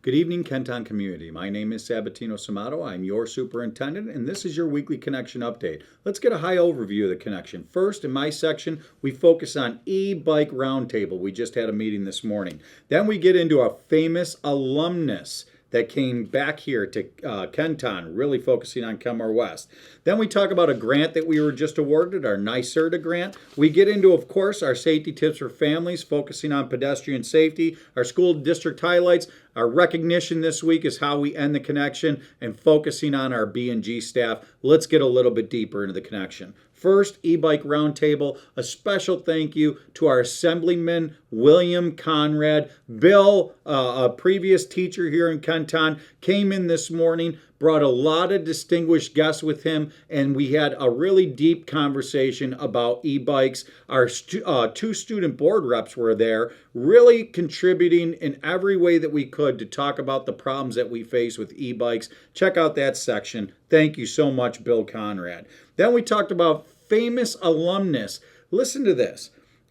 Good evening, Kenton community. My name is Sabatino Samato. I'm your superintendent, and this is your weekly connection update. Let's get a high overview of the connection. First, in my section, we focus on e-bike roundtable. We just had a meeting this morning. Then we get into a famous alumnus that came back here to Kenton, really focusing on Kenmore West. Then we talk about a grant that we were just awarded, our NYSERDA grant. We get into, of course, our safety tips for families, focusing on pedestrian safety, our school district highlights. Our recognition this week is how we end the connection and focusing on our B&G staff. Let's get a little bit deeper into the connection. First, e-bike roundtable. A special thank you to our Assemblyman William Conrad. Bill, a previous teacher here in Kenton, came in this morning, brought a lot of distinguished guests with him, and we had a really deep conversation about e-bikes. Our two student board reps were there, really contributing in every way that we could to talk about the problems that we face with e-bikes. Check out that section. Thank you so much, Bill Conrad. Then we talked about famous alumnus. Listen to this.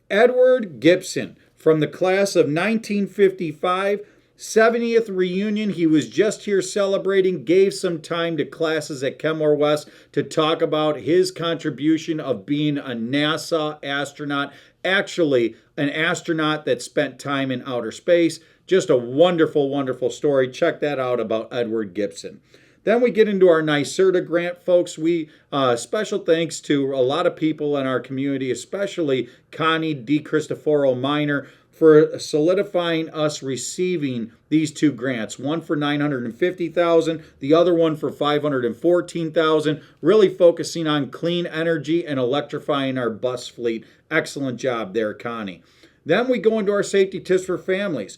Edward Gibson, from the class of 1955, 70th reunion. He was just here celebrating, gave some time to classes at Kenmore West to talk about his contribution of being a NASA astronaut, actually an astronaut that spent time in outer space. Just a wonderful, wonderful story. Check that out about Edward Gibson. Then we get into our NYSERDA grant, folks. We special thanks to a lot of people in our community, especially Connie DiCristoforo Minor, for solidifying us receiving these two grants. One for $950,000, the other one for $514,000. Really focusing on clean energy and electrifying our bus fleet. Excellent job there, Connie. Then we go into our safety tips for families.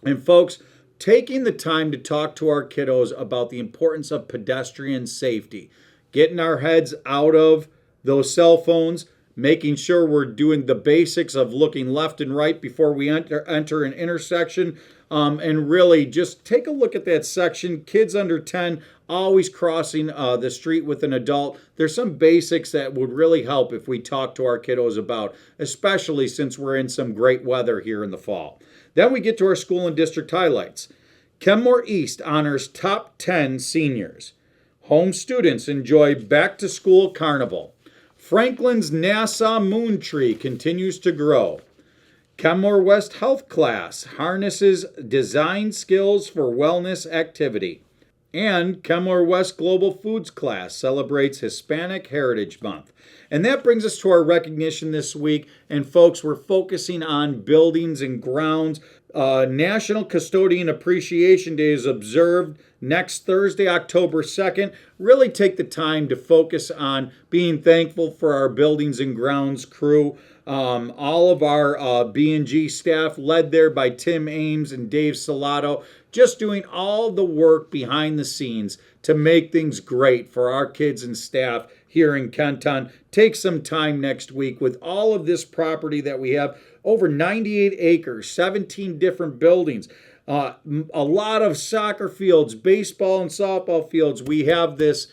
And folks, taking the time to talk to our kiddos about the importance of pedestrian safety, getting our heads out of those cell phones, making sure we're doing the basics of looking left and right before we enter an intersection, and really just take a look at that section. Kids under 10 always crossing the street with an adult. There's some basics that would really help if we talk to our kiddos about, especially since we're in some great weather here in the fall. Then we get to our school and district highlights. Kenmore East honors top 10 seniors. Home students enjoy back-to-school carnival. Franklin's NASA moon tree continues to grow. Kenmore West Health class harnesses design skills for wellness activity. And Kenmore West Global Foods class celebrates Hispanic Heritage Month. And that brings us to our recognition this week. And folks, we're focusing on buildings and grounds. National Custodian Appreciation Day is observed next Thursday, October 2nd. Really take the time to focus on being thankful for our buildings and grounds crew. All of our B&G staff, led there by Tim Ames and Dave Salato, just doing all the work behind the scenes to make things great for our kids and staff here in Kenton. Take some time next week with all of this property that we have, over 98 acres, 17 different buildings, a lot of soccer fields, baseball and softball fields. We have this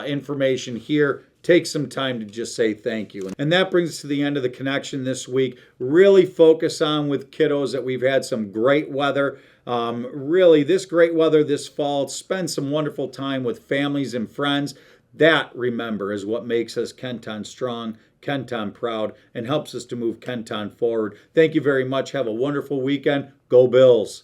information here. Take some time to just say thank you. And that brings us to the end of the connection this week. Really focus on with kiddos that we've had some great weather. Really, this great weather this fall. Spend some wonderful time with families and friends. That, remember, is what makes us Kenton strong, Kenton proud, and helps us to move Kenton forward. Thank you very much. Have a wonderful weekend. Go Bills.